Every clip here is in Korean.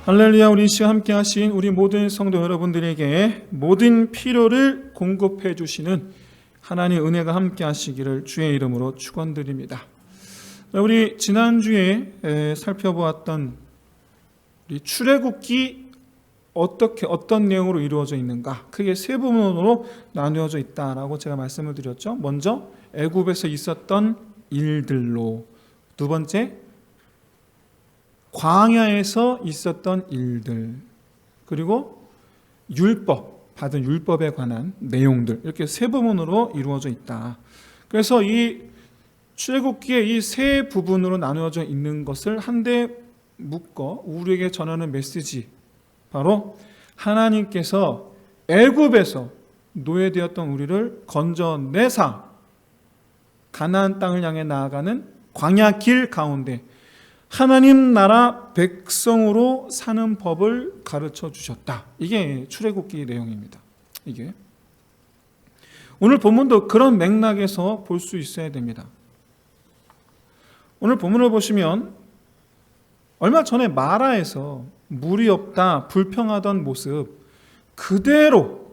할렐루야. 우리 이 시간 함께 하신 우리 모든 성도 여러분들에게 모든 필요를 공급해 주시는 하나님의 은혜가 함께 하시기를 주의 이름으로 축원드립니다. 우리 지난주에 살펴보았던 우리 출애굽기 어떤 내용으로 이루어져 있는가, 크게 세 부분으로 나누어져 있다라고 제가 말씀을 드렸죠. 먼저 애굽에서 있었던 일들로, 두 번째 광야에서 있었던 일들, 그리고 받은 율법에 관한 내용들, 이렇게 세 부분으로 이루어져 있다. 그래서 이 출애굽기의 이 세 부분으로 나누어져 있는 것을 한데 묶어 우리에게 전하는 메시지, 바로 하나님께서 애굽에서 노예되었던 우리를 건져내사 가나안 땅을 향해 나아가는 광야 길 가운데 하나님 나라 백성으로 사는 법을 가르쳐 주셨다. 이게 출애굽기 내용입니다. 이게 오늘 본문도 그런 맥락에서 볼 수 있어야 됩니다. 오늘 본문을 보시면 얼마 전에 마라에서 물이 없다 불평하던 모습 그대로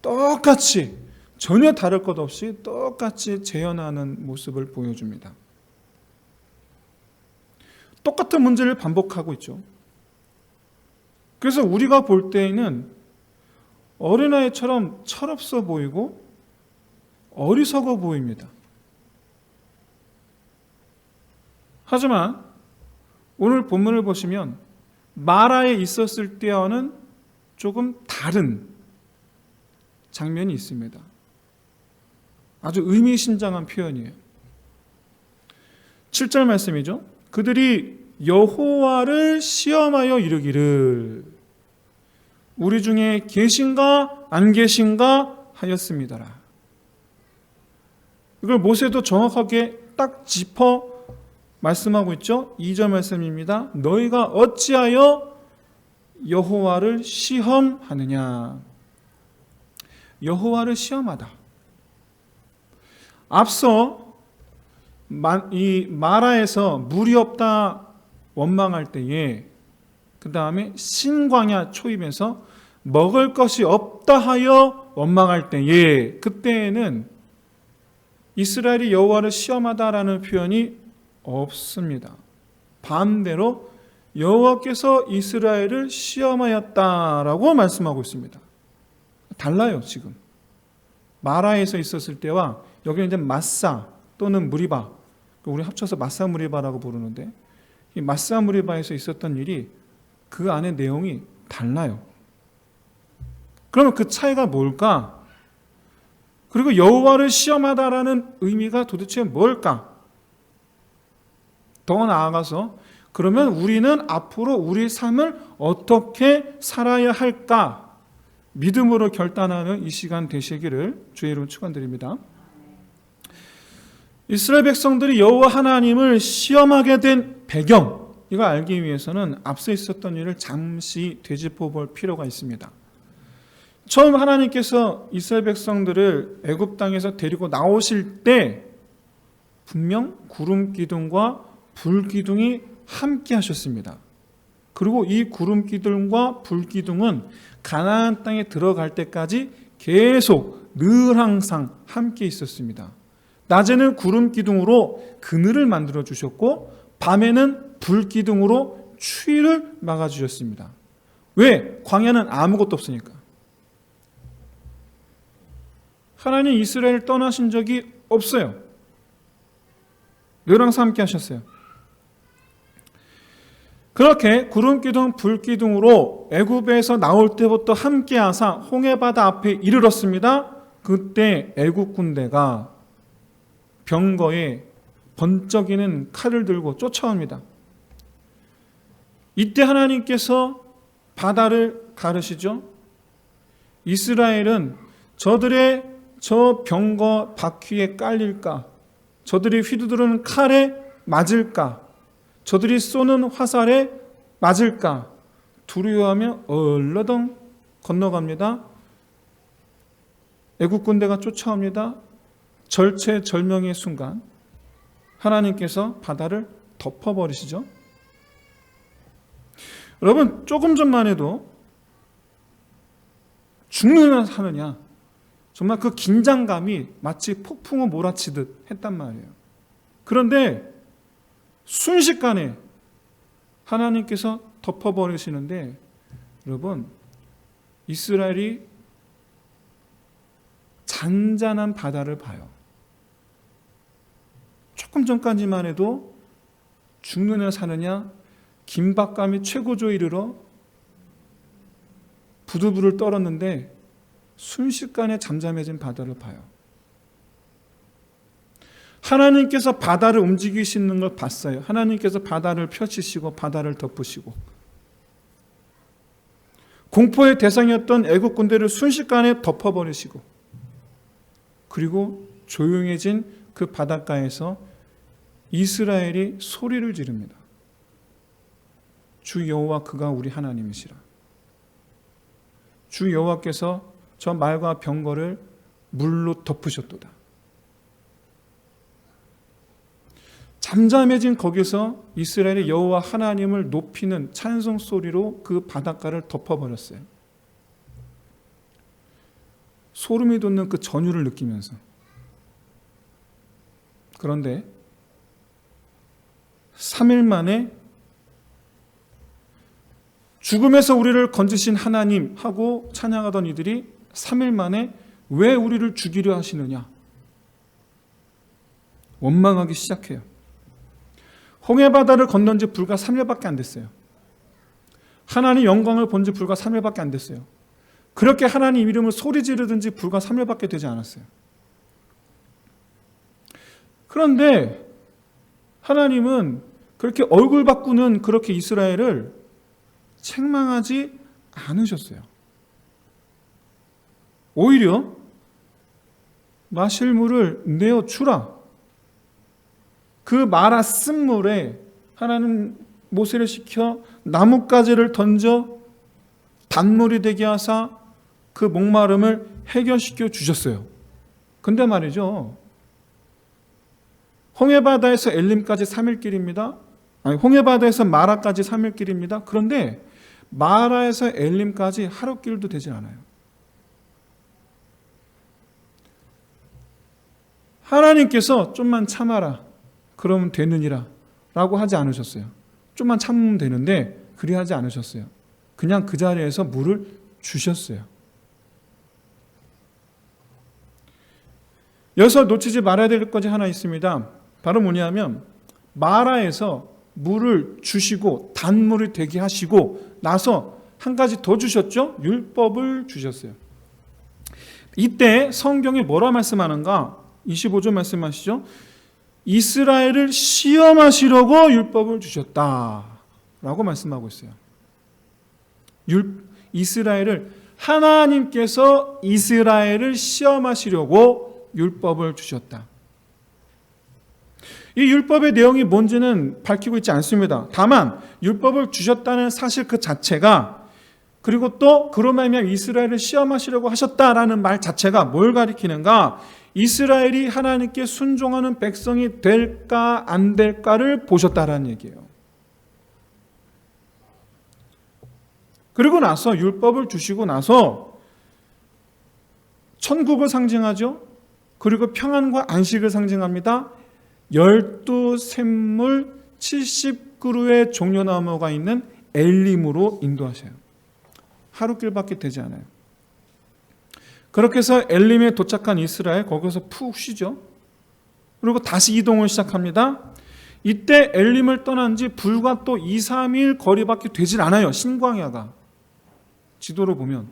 똑같이, 전혀 다를 것 없이 똑같이 재현하는 모습을 보여줍니다. 똑같은 문제를 반복하고 있죠. 그래서 우리가 볼 때에는 어린아이처럼 철없어 보이고 어리석어 보입니다. 하지만 오늘 본문을 보시면 마라에 있었을 때와는 조금 다른 장면이 있습니다. 아주 의미심장한 표현이에요. 7절 말씀이죠. 그들이 여호와를 시험하여 이르기를 우리 중에 계신가 안 계신가 하였습니다라. 이걸 모세도 정확하게 딱 짚어 말씀하고 있죠. 2절 말씀입니다. 너희가 어찌하여 여호와를 시험하느냐. 여호와를 시험하다. 앞서 이 마라에서 물이 없다 원망할 때에, 그 다음에 신광야 초입에서 먹을 것이 없다 하여 원망할 때에, 그때에는 이스라엘이 여호와를 시험하다라는 표현이 없습니다. 반대로 여호와께서 이스라엘을 시험하였다라고 말씀하고 있습니다. 달라요. 지금 마라에서 있었을 때와 여기는 이제 마사 또는 무리바, 우리 합쳐서 마사 무리바라고 부르는데, 이 마사 무리바에서 있었던 일이 그 안의 내용이 달라요. 그러면 그 차이가 뭘까? 그리고 여호와를 시험하다라는 의미가 도대체 뭘까? 더 나아가서 그러면 우리는 앞으로 우리 삶을 어떻게 살아야 할까? 믿음으로 결단하는 이 시간 되시기를 주의 이름으로 축원드립니다. 이스라엘 백성들이 여호와 하나님을 시험하게 된 배경, 이걸 알기 위해서는 앞서 있었던 일을 잠시 되짚어 볼 필요가 있습니다. 처음 하나님께서 이스라엘 백성들을 애굽 땅에서 데리고 나오실 때 분명 구름 기둥과 불 기둥이 함께 하셨습니다. 그리고 이 구름 기둥과 불 기둥은 가나안 땅에 들어갈 때까지 계속 늘 항상 함께 있었습니다. 낮에는 구름 기둥으로 그늘을 만들어 주셨고 밤에는 불 기둥으로 추위를 막아 주셨습니다. 왜? 광야는 아무것도 없으니까. 하나님 이스라엘을 떠나신 적이 없어요. 늘 항상 함께 하셨어요. 그렇게 구름 기둥, 불 기둥으로 애굽에서 나올 때부터 함께 하사 홍해바다 앞에 이르렀습니다. 그때 애굽 군대가 병거에 번쩍이는 칼을 들고 쫓아옵니다. 이때 하나님께서 바다를 가르시죠. 이스라엘은 저들의 저 병거 바퀴에 깔릴까? 저들이 휘두르는 칼에 맞을까? 저들이 쏘는 화살에 맞을까? 두려워하며 얼러덩 건너갑니다. 애국 군대가 쫓아옵니다. 절체절명의 순간 하나님께서 바다를 덮어버리시죠. 여러분, 조금 전만 해도 죽느냐 사느냐, 정말 그 긴장감이 마치 폭풍우 몰아치듯 했단 말이에요. 그런데 순식간에 하나님께서 덮어버리시는데, 여러분, 이스라엘이 잔잔한 바다를 봐요. 조금 전까지만 해도 죽느냐 사느냐, 긴박감이 최고조에 이르러 부들부들 떨었는데 순식간에 잠잠해진 바다를 봐요. 하나님께서 바다를 움직이시는 걸 봤어요. 하나님께서 바다를 펼치시고 바다를 덮으시고, 공포의 대상이었던 애국 군대를 순식간에 덮어버리시고, 그리고 조용해진 그 바닷가에서 이스라엘이 소리를 지릅니다. 주 여호와 그가 우리 하나님이시라. 주 여호와께서 저 말과 병거를 물로 덮으셨도다. 잠잠해진 거기서 이스라엘이 여호와 하나님을 높이는 찬송 소리로 그 바닷가를 덮어버렸어요. 소름이 돋는 그 전율을 느끼면서. 그런데 3일 만에 죽음에서 우리를 건지신 하나님 하고 찬양하던 이들이 3일 만에 왜 우리를 죽이려 하시느냐 원망하기 시작해요. 홍해바다를 건넌 지 불과 3일밖에 안 됐어요. 하나님 영광을 본 지 불과 3일밖에 안 됐어요. 그렇게 하나님 이름을 소리 지르던 지 불과 3일밖에 되지 않았어요. 그런데 하나님은 그렇게 얼굴 바꾸는 그렇게 이스라엘을 책망하지 않으셨어요. 오히려 마실 물을 내어주라. 그 마라 쓴 물에 하나님 모세를 시켜 나뭇가지를 던져 단물이 되게 하사 그 목마름을 해결시켜 주셨어요. 근데 말이죠, 홍해바다에서 엘림까지 3일 길입니다. 아니, 홍해바다에서 마라까지 3일 길입니다. 그런데 마라에서 엘림까지 하루 길도 되지 않아요. 하나님께서 좀만 참아라, 그러면 되느니라 라고 하지 않으셨어요. 좀만 참으면 되는데 그리 하지 않으셨어요. 그냥 그 자리에서 물을 주셨어요. 여기서 놓치지 말아야 될 것이 하나 있습니다. 바로 뭐냐면 마라에서 물을 주시고 단물이 되게 하시고 나서 한 가지 더 주셨죠? 율법을 주셨어요. 이때 성경이 뭐라 말씀하는가? 25절 말씀하시죠. 이스라엘을 시험하시려고 율법을 주셨다라고 말씀하고 있어요. 이스라엘을, 하나님께서 이스라엘을 시험하시려고 율법을 주셨다. 이 율법의 내용이 뭔지는 밝히고 있지 않습니다. 다만 율법을 주셨다는 사실 그 자체가, 그리고 또 그로 말미암아 이스라엘을 시험하시려고 하셨다라는 말 자체가 뭘 가리키는가? 이스라엘이 하나님께 순종하는 백성이 될까 안 될까를 보셨다라는 얘기예요. 그리고 나서 율법을 주시고 나서 천국을 상징하죠. 그리고 평안과 안식을 상징합니다. 12샘물 70그루의 종려나무가 있는 엘림으로 인도하셔요. 하루길밖에 되지 않아요. 그렇게 해서 엘림에 도착한 이스라엘, 거기서 푹 쉬죠. 그리고 다시 이동을 시작합니다. 이때 엘림을 떠난 지 불과 또 2, 3일 거리밖에 되질 않아요. 신광야가. 지도로 보면.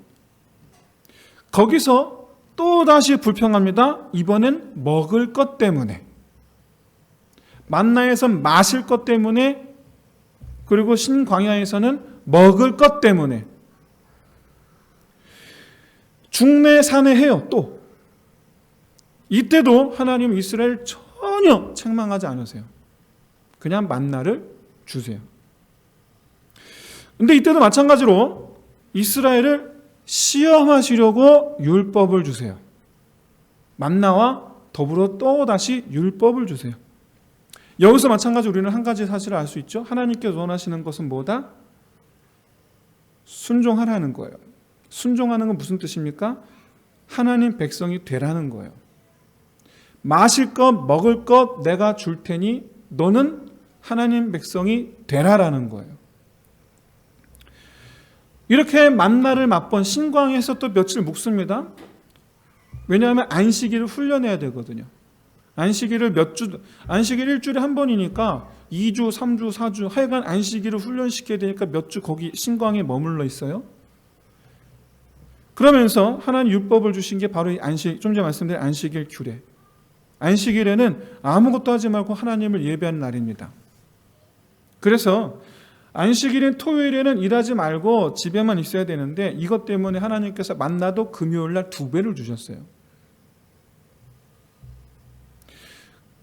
거기서 또 다시 불평합니다. 이번엔 먹을 것 때문에. 만나에선 마실 것 때문에, 그리고 신광야에서는 먹을 것 때문에. 중내산해해요. 또 이때도 하나님 이스라엘 전혀 책망하지 않으세요. 그냥 만나를 주세요. 근데 이때도 마찬가지로 이스라엘을 시험하시려고 율법을 주세요. 만나와 더불어 또 다시 율법을 주세요. 여기서 마찬가지로 우리는 한 가지 사실을 알 수 있죠. 하나님께서 원하시는 것은 뭐다? 순종하라는 거예요. 순종하는 건 무슨 뜻입니까? 하나님 백성이 되라는 거예요. 마실 것, 먹을 것 내가 줄 테니 너는 하나님 백성이 되라라는 거예요. 이렇게 만나를 맛본 신광에서 또 며칠 묵습니다. 왜냐하면 안식일을 훈련해야 되거든요. 안식일을 안식일 일주일에 한 번이니까 2주, 3주, 4주 하여간 안식일을 훈련시켜야 되니까 몇 주 거기 신광에 머물러 있어요. 그러면서 하나님 율법을 주신 게 바로 이 좀 전에 말씀드린 안식일 규례. 안식일에는 아무것도 하지 말고 하나님을 예배하는 날입니다. 그래서 안식일인 토요일에는 일하지 말고 집에만 있어야 되는데 이것 때문에 하나님께서 만나도 금요일 날 2배를 주셨어요.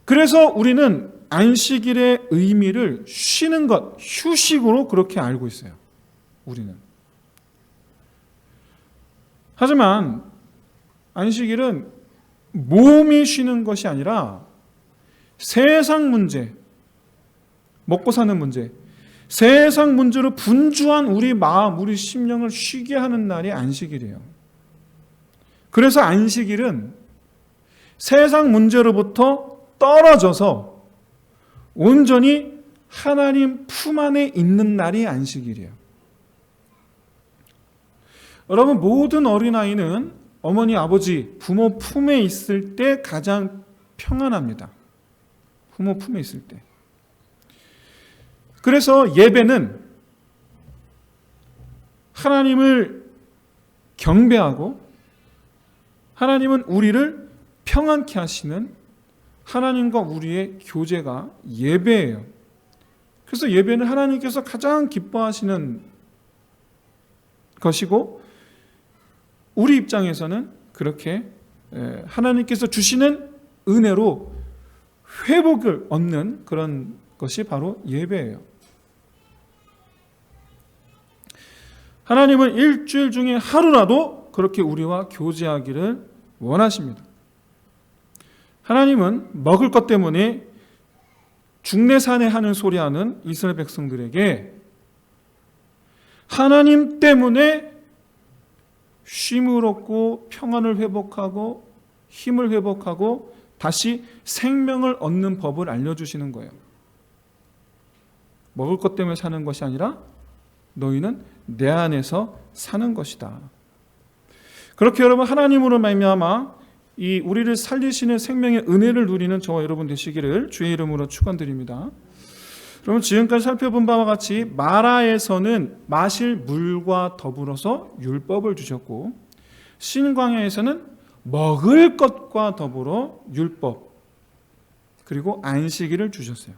그래서 우리는 안식일의 의미를 쉬는 것, 휴식으로 그렇게 알고 있어요. 우리는. 하지만 안식일은 몸이 쉬는 것이 아니라 세상 문제, 먹고 사는 문제, 세상 문제로 분주한 우리 마음, 우리 심령을 쉬게 하는 날이 안식일이에요. 그래서 안식일은 세상 문제로부터 떨어져서 온전히 하나님 품 안에 있는 날이 안식일이에요. 여러분, 모든 어린아이는 어머니, 아버지, 부모 품에 있을 때 가장 평안합니다. 부모 품에 있을 때. 그래서 예배는 하나님을 경배하고 하나님은 우리를 평안케 하시는 하나님과 우리의 교제가 예배예요. 그래서 예배는 하나님께서 가장 기뻐하시는 것이고 우리 입장에서는 그렇게 하나님께서 주시는 은혜로 회복을 얻는 그런 것이 바로 예배예요. 하나님은 일주일 중에 하루라도 그렇게 우리와 교제하기를 원하십니다. 하나님은 먹을 것 때문에 중내산에 하는 소리하는 이스라엘 백성들에게 하나님 때문에 쉼을 얻고 평안을 회복하고 힘을 회복하고 다시 생명을 얻는 법을 알려주시는 거예요. 먹을 것 때문에 사는 것이 아니라 너희는 내 안에서 사는 것이다. 그렇게 여러분 하나님으로 말미암아 이 우리를 살리시는 생명의 은혜를 누리는 저와 여러분 되시기를 주의 이름으로 축원드립니다. 여러분 지금까지 살펴본 바와 같이 마라에서는 마실 물과 더불어서 율법을 주셨고 신광야에서는 먹을 것과 더불어 율법 그리고 안식일을 주셨어요.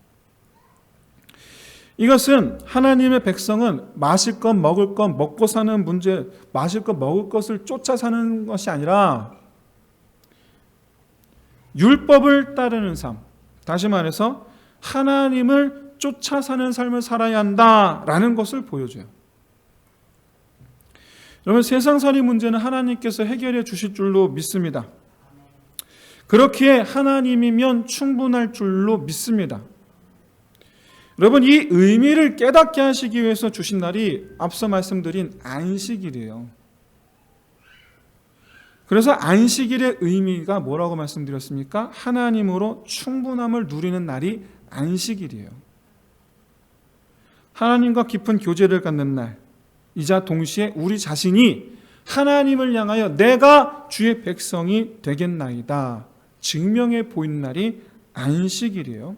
이것은 하나님의 백성은 마실 것, 먹을 것, 먹고 사는 문제, 마실 것, 먹을 것을 쫓아 사는 것이 아니라 율법을 따르는 삶, 다시 말해서 하나님을 쫓아 사는 삶을 살아야 한다라는 것을 보여줘요. 여러분 세상살이 문제는 하나님께서 해결해 주실 줄로 믿습니다. 그렇기에 하나님이면 충분할 줄로 믿습니다. 여러분 이 의미를 깨닫게 하시기 위해서 주신 날이 앞서 말씀드린 안식일이에요. 그래서 안식일의 의미가 뭐라고 말씀드렸습니까? 하나님으로 충분함을 누리는 날이 안식일이에요. 하나님과 깊은 교제를 갖는 날, 이자 동시에 우리 자신이 하나님을 향하여 내가 주의 백성이 되겠나이다 증명해 보이는 날이 안식일이에요.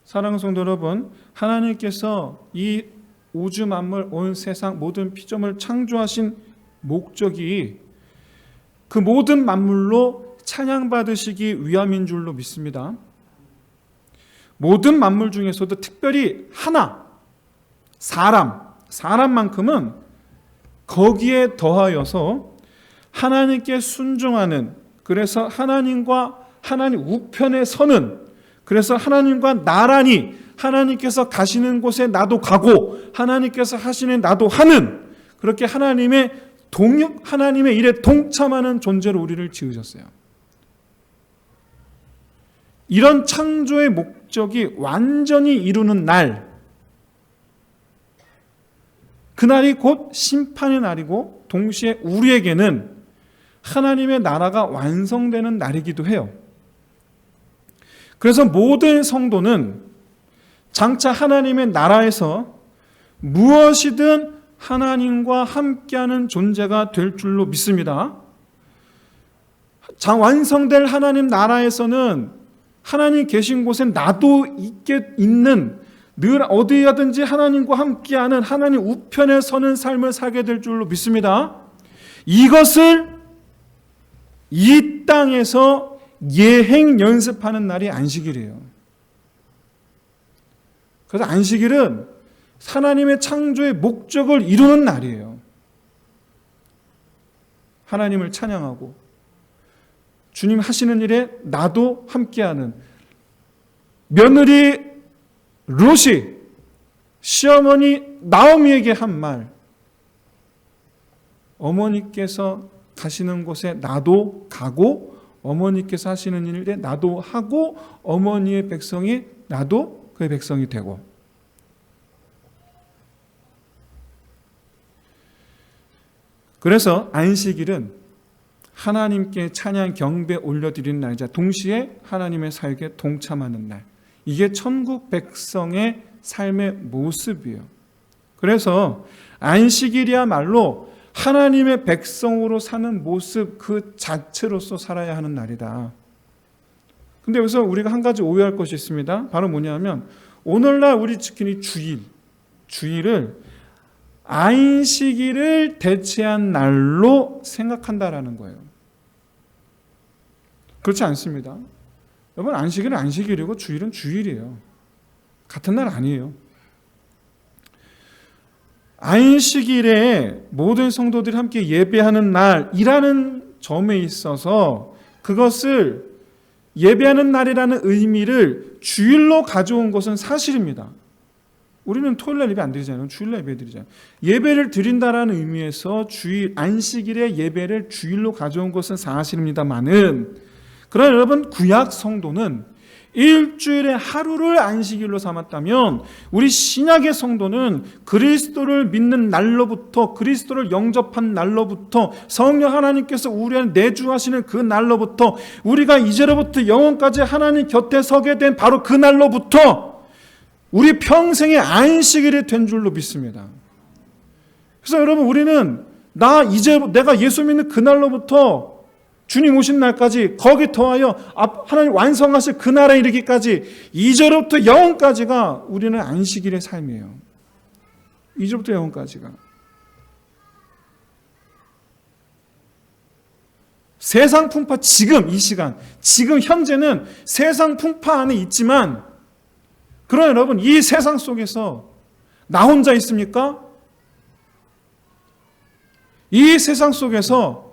사랑하는 성도 여러분, 하나님께서 이 우주 만물 온 세상 모든 피조물을 창조하신 목적이 그 모든 만물로 찬양받으시기 위함인 줄로 믿습니다. 모든 만물 중에서도 특별히 하나, 사람만큼은 거기에 더하여서 하나님께 순종하는, 그래서 하나님과 하나님 우편에 서는, 그래서 하나님과 나란히 하나님께서 가시는 곳에 나도 가고 하나님께서 하시는 나도 하는, 그렇게 하나님의 일에 동참하는 존재로 우리를 지으셨어요. 이런 창조의 목적이 완전히 이루는 날, 그날이 곧 심판의 날이고 동시에 우리에게는 하나님의 나라가 완성되는 날이기도 해요. 그래서 모든 성도는 장차 하나님의 나라에서 무엇이든 하나님과 함께하는 존재가 될 줄로 믿습니다. 완성될 하나님 나라에서는 하나님 계신 곳에 나도 있는, 늘 어디야든지 하나님과 함께하는, 하나님 우편에 서는 삶을 살게 될 줄로 믿습니다. 이것을 이 땅에서 예행 연습하는 날이 안식일이에요. 그래서 안식일은 하나님의 창조의 목적을 이루는 날이에요. 하나님을 찬양하고 주님 하시는 일에 나도 함께하는, 며느리 롯이 시어머니 나오미에게 한 말, 어머니께서 가시는 곳에 나도 가고 어머니께서 하시는 일에 나도 하고 어머니의 백성이 나도 그의 백성이 되고. 그래서 안식일은 하나님께 찬양 경배 올려드리는 날이자 동시에 하나님의 사역에 동참하는 날, 이게 천국 백성의 삶의 모습이에요. 그래서 안식일이야말로 하나님의 백성으로 사는 모습 그 자체로서 살아야 하는 날이다. 근데 여기서 우리가 한 가지 오해할 것이 있습니다. 바로 뭐냐면 오늘날 우리 지키는 주일을 안식일을 대체한 날로 생각한다라는 거예요. 그렇지 않습니다. 여러분, 안식일은 안식일이고 주일은 주일이에요. 같은 날 아니에요. 안식일에 모든 성도들이 함께 예배하는 날이라는 점에 있어서 그것을 예배하는 날이라는 의미를 주일로 가져온 것은 사실입니다. 우리는 토요일날 예배 안 드리잖아요. 주일날 예배 드리잖아요. 예배를 드린다라는 의미에서 주일, 안식일의 예배를 주일로 가져온 것은 사실입니다만은, 그러나 여러분, 구약 성도는 일주일에 하루를 안식일로 삼았다면 우리 신약의 성도는 그리스도를 믿는 날로부터, 그리스도를 영접한 날로부터, 성령 하나님께서 우리 안에 내주하시는 그 날로부터, 우리가 이제로부터 영원까지 하나님 곁에 서게 된 바로 그 날로부터 우리 평생의 안식일이 된 줄로 믿습니다. 그래서 여러분, 우리는 내가 예수 믿는 그 날로부터 주님 오신 날까지, 거기 더하여 하나님 완성하실 그 날에 이르기까지, 이제로부터 영원까지가 우리는 안식일의 삶이에요. 이제부터 영원까지가. 세상 풍파, 지금 이 시간, 지금 현재는 세상 풍파 안에 있지만, 그러나 여러분, 이 세상 속에서 나 혼자 있습니까? 이 세상 속에서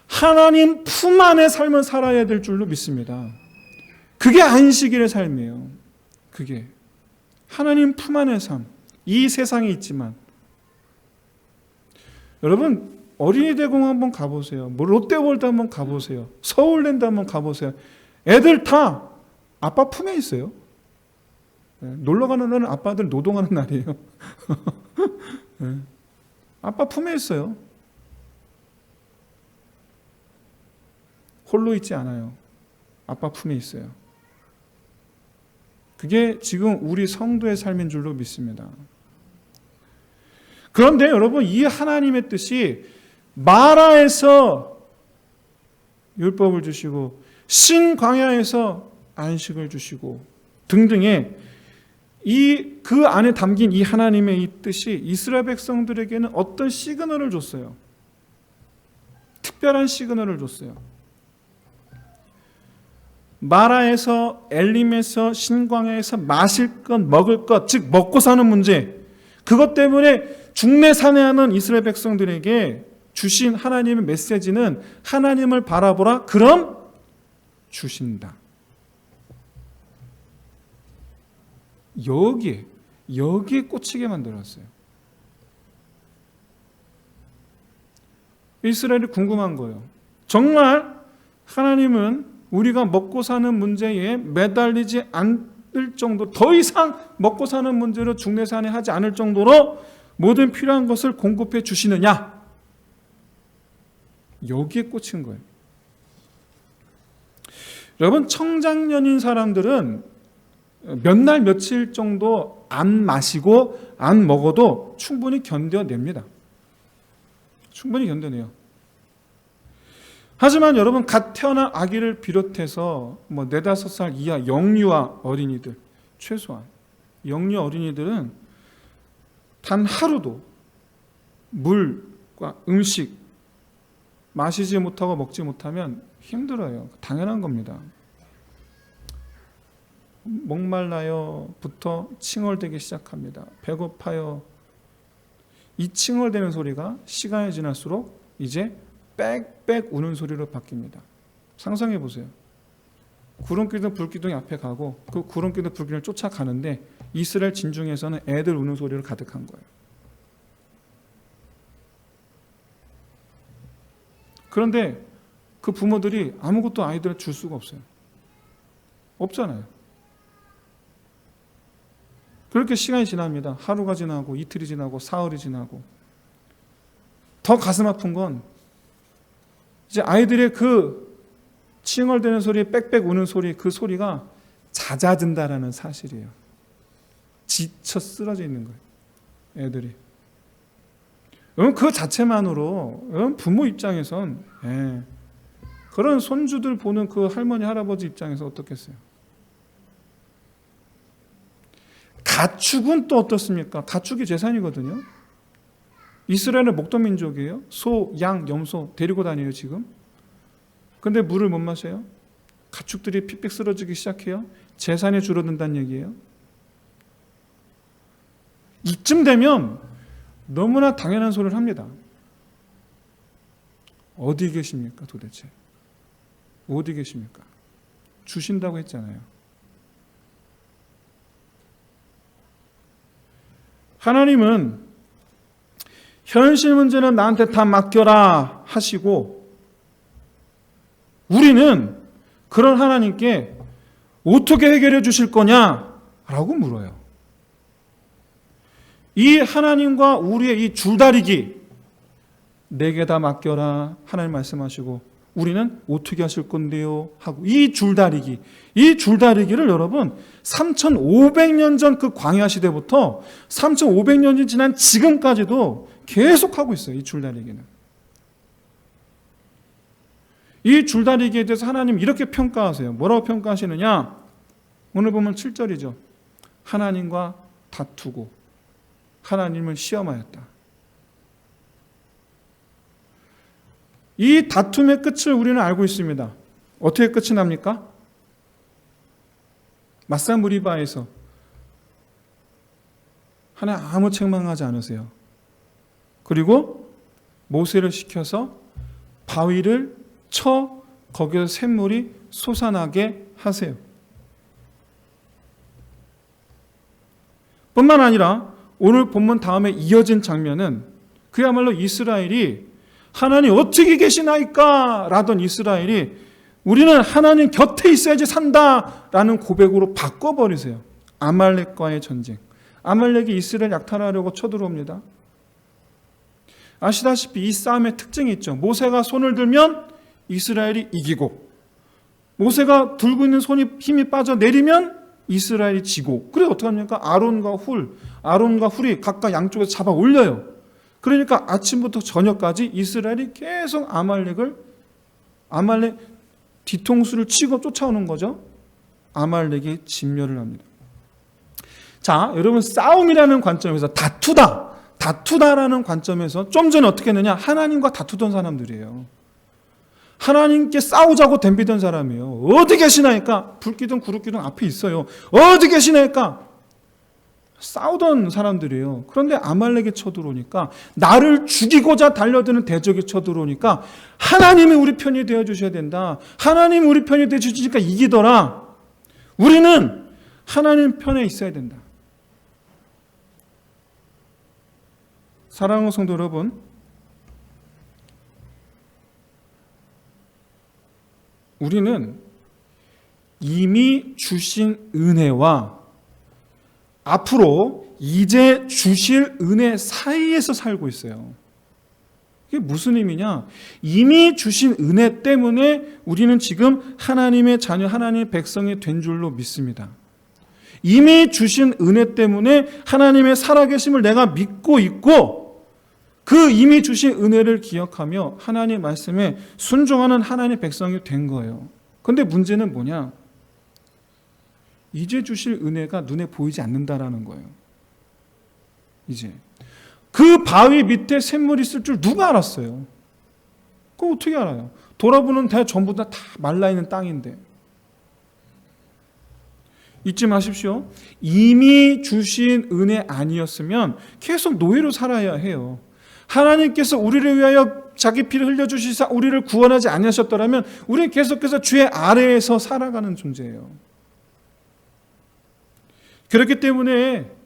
하나님 품 안의 삶을 살아야 될 줄로 믿습니다. 그게 안식일의 삶이에요. 그게 하나님 품 안의 삶. 이 세상에 있지만, 여러분, 어린이 대공원 한번 가보세요. 롯데월드 한번 가보세요. 서울랜드 한번 가보세요. 애들 다 아빠 품에 있어요. 놀러 가는 날은 아빠들 노동하는 날이에요. 아빠 품에 있어요. 홀로 있지 않아요. 아빠 품에 있어요. 그게 지금 우리 성도의 삶인 줄로 믿습니다. 그런데 여러분, 이 하나님의 뜻이 마라에서 율법을 주시고 신광야에서 안식을 주시고 등등의 그 안에 담긴 이 하나님의 이 뜻이 이스라엘 백성들에게는 어떤 시그널을 줬어요. 특별한 시그널을 줬어요. 마라에서, 엘림에서, 신광야에서 마실 것, 먹을 것, 즉 먹고 사는 문제, 그것 때문에 중내산해하는 이스라엘 백성들에게 주신 하나님의 메시지는 하나님을 바라보라, 그럼 주신다. 여기에 꽂히게 만들었어요. 이스라엘이 궁금한 거예요. 정말 하나님은 우리가 먹고 사는 문제에 매달리지 않을 정도, 더 이상 먹고 사는 문제로 중내산해하지 않을 정도로 모든 필요한 것을 공급해 주시느냐? 여기에 꽂힌 거예요. 여러분, 청장년인 사람들은 몇 날 며칠 정도 안 마시고 안 먹어도 충분히 견뎌냅니다. 충분히 견뎌내요. 하지만 여러분, 갓 태어난 아기를 비롯해서 4-5살 이하 영유아 어린이들, 최소한 영유 어린이들은 단 하루도 물과 음식 마시지 못하고 먹지 못하면 힘들어요. 당연한 겁니다. 목말라요 부터 칭얼대기 시작합니다. 배고파요. 이 칭얼대는 소리가 시간이 지날수록 이제 빽빽 우는 소리로 바뀝니다. 상상해 보세요. 구름기둥 불기둥이 앞에 가고 그 구름기둥 불기둥을 쫓아가는데 이스라엘 진중에서는 애들 우는 소리로 가득한 거예요. 그런데 그 부모들이 아무것도 아이들을 줄 수가 없어요. 없잖아요. 그렇게 시간이 지납니다. 하루가 지나고 이틀이 지나고 사흘이 지나고. 더 가슴 아픈 건 이제 아이들의 그 칭얼대는 소리, 빽빽 우는 소리, 그 소리가 잦아든다라는 사실이에요. 지쳐 쓰러져 있는 거예요. 애들이. 그 자체만으로 부모 입장에선 그런 손주들 보는 그 할머니, 할아버지 입장에서 어떻겠어요? 가축은 또 어떻습니까? 가축이 재산이거든요. 이스라엘은 목동 민족이에요. 소, 양, 염소 데리고 다녀요 지금. 근데 물을 못 마셔요. 가축들이 픽픽 쓰러지기 시작해요. 재산이 줄어든다는 얘기예요. 이쯤 되면 너무나 당연한 소리를 합니다. 어디 계십니까 도대체? 어디 계십니까? 주신다고 했잖아요. 하나님은 현실 문제는 나한테 다 맡겨라 하시고 우리는 그런 하나님께 어떻게 해결해 주실 거냐라고 물어요. 이 하나님과 우리의 이 줄다리기, 내게 다 맡겨라 하나님 말씀하시고 우리는 어떻게 하실 건데요 하고 이 줄다리기를 여러분 3,500년 전 그 광야 시대부터 3,500년이 지난 지금까지도 계속하고 있어요. 이 줄다리기는. 이 줄다리기에 대해서 하나님 이렇게 평가하세요. 뭐라고 평가하시느냐? 오늘 보면 7절이죠. 하나님과 다투고 하나님을 시험하였다. 이 다툼의 끝을 우리는 알고 있습니다. 어떻게 끝이 납니까? 마사 무리바에서 하나님 아무 책망하지 않으세요. 그리고 모세를 시켜서 바위를 쳐 거기서 샘물이 솟아나게 하세요. 뿐만 아니라 오늘 본문 다음에 이어진 장면은 그야말로 이스라엘이 하나님 어떻게 계시나이까? 라던 이스라엘이 우리는 하나님 곁에 있어야지 산다라는 고백으로 바꿔버리세요. 아말렉과의 전쟁. 아말렉이 이스라엘 약탈하려고 쳐들어옵니다. 아시다시피 이 싸움의 특징이 있죠. 모세가 손을 들면 이스라엘이 이기고 모세가 들고 있는 손이 힘이 빠져 내리면 이스라엘이 지고 그래서 어떻게 합니까? 아론과 훌이 각각 양쪽에서 잡아 올려요. 그러니까 아침부터 저녁까지 이스라엘이 계속 아말렉 뒤통수를 치고 쫓아오는 거죠. 아말렉이 진멸을 합니다. 자, 여러분 싸움이라는 관점에서 다투다라는 관점에서 좀 전에 어떻게 했느냐? 하나님과 다투던 사람들이에요. 하나님께 싸우자고 덤비던 사람이에요. 어디 계시나니까? 불기둥 구름기둥 앞에 있어요. 어디 계시나니까? 싸우던 사람들이에요. 그런데 아말렉이 쳐들어오니까 나를 죽이고자 달려드는 대적이 쳐들어오니까 하나님이 우리 편이 되어주셔야 된다. 하나님이 우리 편이 되어주시니까 이기더라. 우리는 하나님 편에 있어야 된다. 사랑하는 성도 여러분, 우리는 이미 주신 은혜와 앞으로 이제 주실 은혜 사이에서 살고 있어요. 이게 무슨 의미냐? 이미 주신 은혜 때문에 우리는 지금 하나님의 자녀, 하나님의 백성이 된 줄로 믿습니다. 이미 주신 은혜 때문에 하나님의 살아계심을 내가 믿고 있고, 그 이미 주신 은혜를 기억하며 하나님의 말씀에 순종하는 하나님의 백성이 된 거예요. 그런데 문제는 뭐냐? 이제 주실 은혜가 눈에 보이지 않는다라는 거예요. 이제 그 바위 밑에 샘물이 있을 줄 누가 알았어요? 그거 어떻게 알아요? 돌아보는 데 전부 다 말라있는 땅인데. 잊지 마십시오. 이미 주신 은혜 아니었으면 계속 노예로 살아야 해요. 하나님께서 우리를 위하여 자기 피를 흘려주시사 우리를 구원하지 아니하셨더라면 우리는 계속해서 주의 아래에서 살아가는 존재예요. 그렇기 때문에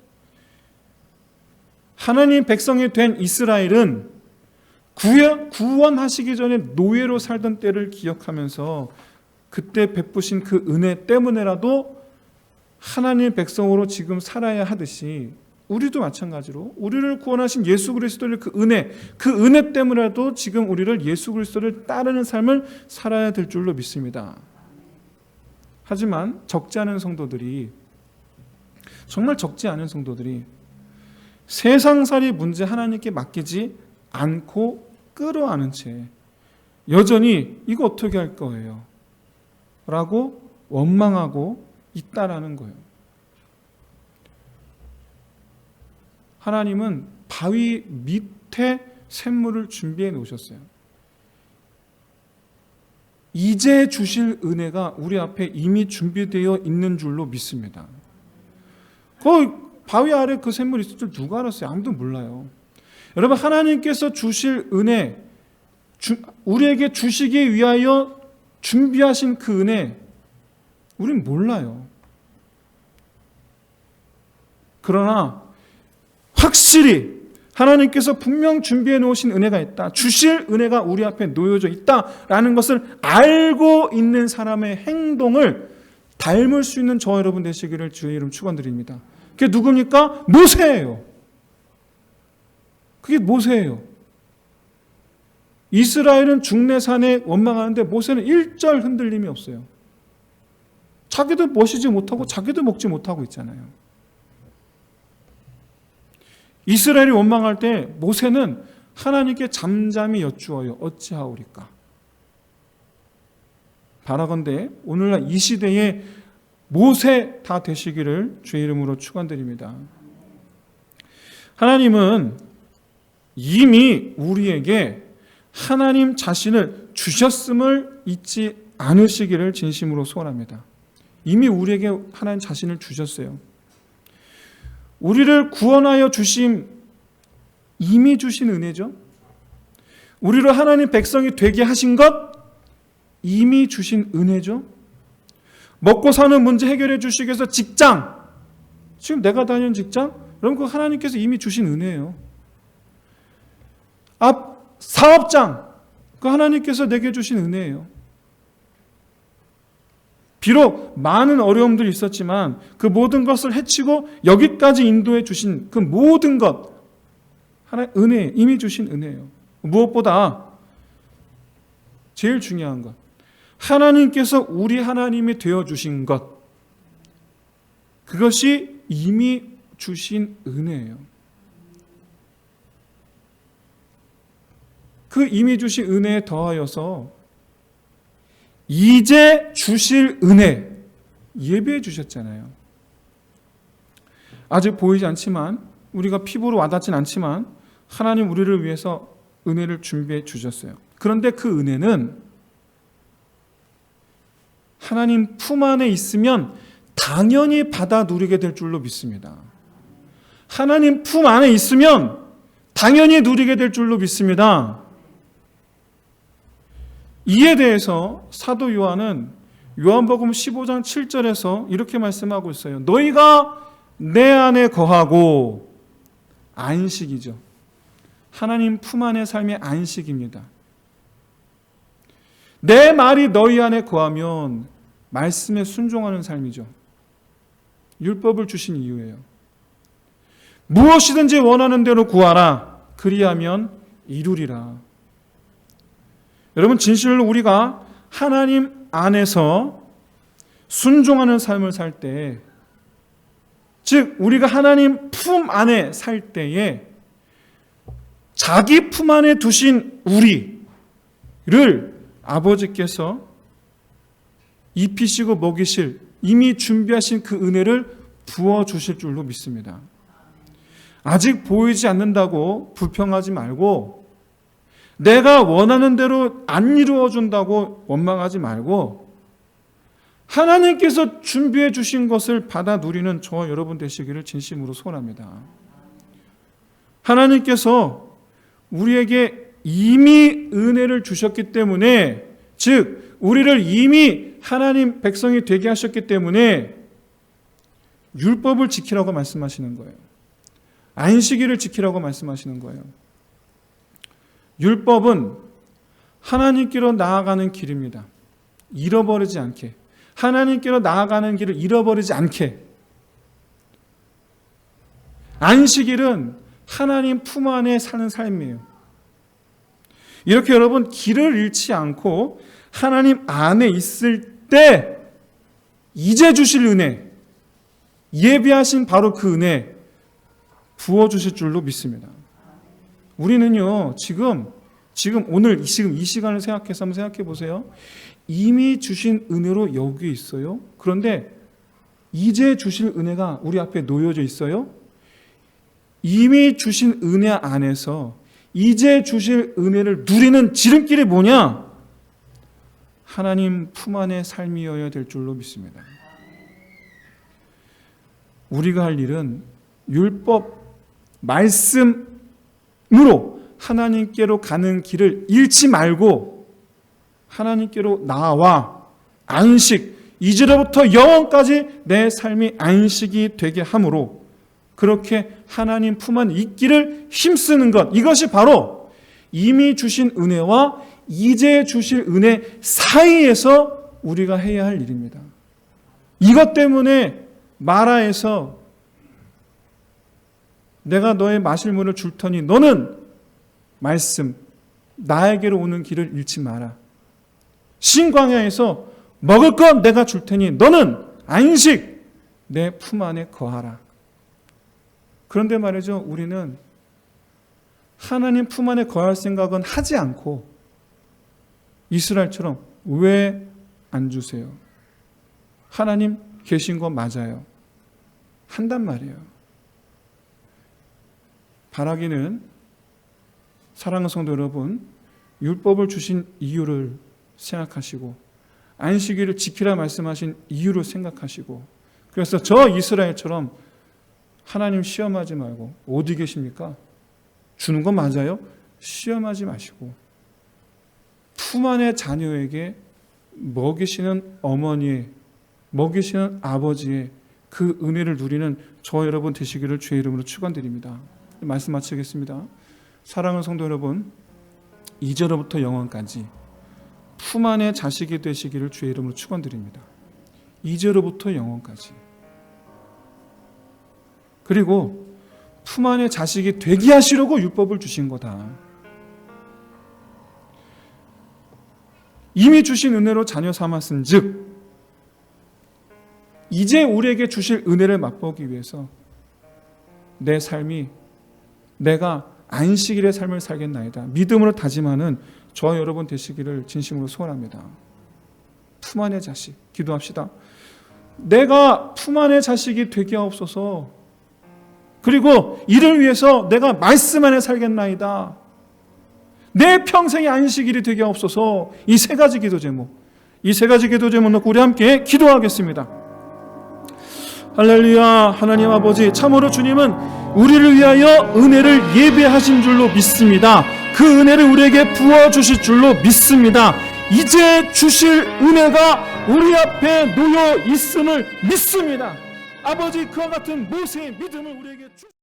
하나님 백성이 된 이스라엘은 구원하시기 전에 노예로 살던 때를 기억하면서 그때 베푸신 그 은혜 때문에라도 하나님 백성으로 지금 살아야 하듯이 우리도 마찬가지로 우리를 구원하신 예수 그리스도의 그 은혜 때문에라도 지금 우리를 예수 그리스도를 따르는 삶을 살아야 될 줄로 믿습니다. 하지만 정말 적지 않은 성도들이 세상살이 문제 하나님께 맡기지 않고 끌어안은 채 여전히 이거 어떻게 할 거예요? 라고 원망하고 있다라는 거예요. 하나님은 바위 밑에 샘물을 준비해 놓으셨어요. 이제 주실 은혜가 우리 앞에 이미 준비되어 있는 줄로 믿습니다. 그 바위 아래 그 샘물이 있을 줄 누가 알았어요? 아무도 몰라요. 여러분, 하나님께서 주실 은혜, 우리에게 주시기 위하여 준비하신 그 은혜, 우린 몰라요. 그러나 확실히 하나님께서 분명 준비해 놓으신 은혜가 있다, 주실 은혜가 우리 앞에 놓여져 있다라는 것을 알고 있는 사람의 행동을 닮을 수 있는 저와 여러분 되시기를 주의 이름 축원드립니다. 그게 누굽니까? 모세예요. 그게 모세예요. 이스라엘은 중내산에 원망하는데 모세는 일절 흔들림이 없어요. 자기도 마시지 못하고 자기도 먹지 못하고 있잖아요. 이스라엘이 원망할 때 모세는 하나님께 잠잠히 여쭈어요. 어찌하오리까? 바라건대 오늘날 이 시대에 모세 다 되시기를 주의 이름으로 축원드립니다. 하나님은 이미 우리에게 하나님 자신을 주셨음을 잊지 않으시기를 진심으로 소원합니다. 이미 우리에게 하나님 자신을 주셨어요. 우리를 구원하여 주심, 이미 주신 은혜죠. 우리를 하나님 백성이 되게 하신 것, 이미 주신 은혜죠. 먹고 사는 문제 해결해 주시기 위해서 직장, 지금 내가 다니는 직장, 여러분 그거 하나님께서 이미 주신 은혜예요. 사업장, 그거 하나님께서 내게 주신 은혜예요. 비록 많은 어려움들이 있었지만 그 모든 것을 해치고 여기까지 인도해 주신 그 모든 것, 하나님 은혜, 이미 주신 은혜예요. 무엇보다 제일 중요한 것, 하나님께서 우리 하나님이 되어주신 것, 그것이 이미 주신 은혜예요. 그 이미 주신 은혜에 더하여서 이제 주실 은혜 예배해 주셨잖아요. 아직 보이지 않지만, 우리가 피부로 와닿진 않지만 하나님 우리를 위해서 은혜를 준비해 주셨어요. 그런데 그 은혜는 하나님 품 안에 있으면 당연히 받아 누리게 될 줄로 믿습니다. 하나님 품 안에 있으면 당연히 누리게 될 줄로 믿습니다. 이에 대해서 사도 요한은 요한복음 15장 7절에서 이렇게 말씀하고 있어요. 너희가 내 안에 거하고, 안식이죠. 하나님 품 안의 삶의 안식입니다. 내 말이 너희 안에 거하면 말씀에 순종하는 삶이죠. 율법을 주신 이유예요. 무엇이든지 원하는 대로 구하라. 그리하면 이루리라. 여러분, 진실로 우리가 하나님 안에서 순종하는 삶을 살 때, 즉 우리가 하나님 품 안에 살 때에 자기 품 안에 두신 우리를 아버지께서 입히시고 먹이실, 이미 준비하신 그 은혜를 부어주실 줄로 믿습니다. 아직 보이지 않는다고 불평하지 말고, 내가 원하는 대로 안 이루어준다고 원망하지 말고, 하나님께서 준비해 주신 것을 받아 누리는 저와 여러분 되시기를 진심으로 소원합니다. 하나님께서 우리에게 이미 은혜를 주셨기 때문에, 즉 우리를 이미 하나님 백성이 되게 하셨기 때문에 율법을 지키라고 말씀하시는 거예요. 안식일을 지키라고 말씀하시는 거예요. 율법은 하나님께로 나아가는 길입니다. 잃어버리지 않게, 하나님께로 나아가는 길을 잃어버리지 않게. 안식일은 하나님 품 안에 사는 삶이에요. 이렇게 여러분 길을 잃지 않고 하나님 안에 있을 때 이제 주실 은혜, 예비하신 바로 그 은혜 부어주실 줄로 믿습니다. 우리는요, 지금 오늘 이 시간을 생각해서 한번 생각해 보세요. 이미 주신 은혜로 여기 있어요. 그런데 이제 주실 은혜가 우리 앞에 놓여져 있어요. 이미 주신 은혜 안에서 이제 주실 은혜를 누리는 지름길이 뭐냐? 하나님 품 안의 삶이어야 될 줄로 믿습니다. 우리가 할 일은 율법 말씀으로 하나님께로 가는 길을 잃지 말고 하나님께로 나아와 안식, 이제로부터 영원까지 내 삶이 안식이 되게 함으로 그렇게 하나님 품 안에 있기를 힘쓰는 것, 이것이 바로 이미 주신 은혜와 이제 주실 은혜 사이에서 우리가 해야 할 일입니다. 이것 때문에 마라에서 내가 너의 마실 물을 줄 터니 너는 말씀, 나에게로 오는 길을 잃지 마라. 신광야에서 먹을 것 내가 줄 테니 너는 안식, 내 품 안에 거하라. 그런데 말이죠, 우리는 하나님 품 안에 거할 생각은 하지 않고 이스라엘처럼 왜 안 주세요? 하나님 계신 거 맞아요. 한단 말이에요. 바라기는, 사랑하는 성도 여러분, 율법을 주신 이유를 생각하시고 안식일을 지키라 말씀하신 이유를 생각하시고, 그래서 저 이스라엘처럼 하나님 시험하지 말고 어디 계십니까? 주는 거 맞아요? 시험하지 마시고 품 안의 자녀에게 먹이시는 어머니의, 먹이시는 아버지의 그 은혜를 누리는 저 여러분 되시기를 주의 이름으로 축원드립니다. 말씀 마치겠습니다. 사랑하는 성도 여러분, 이제로부터 영원까지 품 안의 자식이 되시기를 주의 이름으로 축원드립니다. 이제로부터 영원까지. 그리고 품 안의 자식이 되게 하시려고 율법을 주신 거다. 이미 주신 은혜로 자녀 삼았은 즉 이제 우리에게 주실 은혜를 맛보기 위해서 내 삶이, 내가 안식일의 삶을 살겠나이다 믿음으로 다짐하는 저와 여러분 되시기를 진심으로 소원합니다. 품 안의 자식, 기도합시다. 내가 품 안의 자식이 되게 하옵소서. 그리고 이를 위해서 내가 말씀 안에 살겠나이다. 내 평생의 안식일이 되게 하옵소서. 이 세 가지 기도 제목, 놓고 우리 함께 기도하겠습니다. 할렐루야. 하나님 아버지, 참으로 주님은 우리를 위하여 은혜를 예배하신 줄로 믿습니다. 그 은혜를 우리에게 부어주실 줄로 믿습니다. 이제 주실 은혜가 우리 앞에 놓여 있음을 믿습니다. 아버지, 그와 같은 모세의 믿음을 우리에게 주십시오.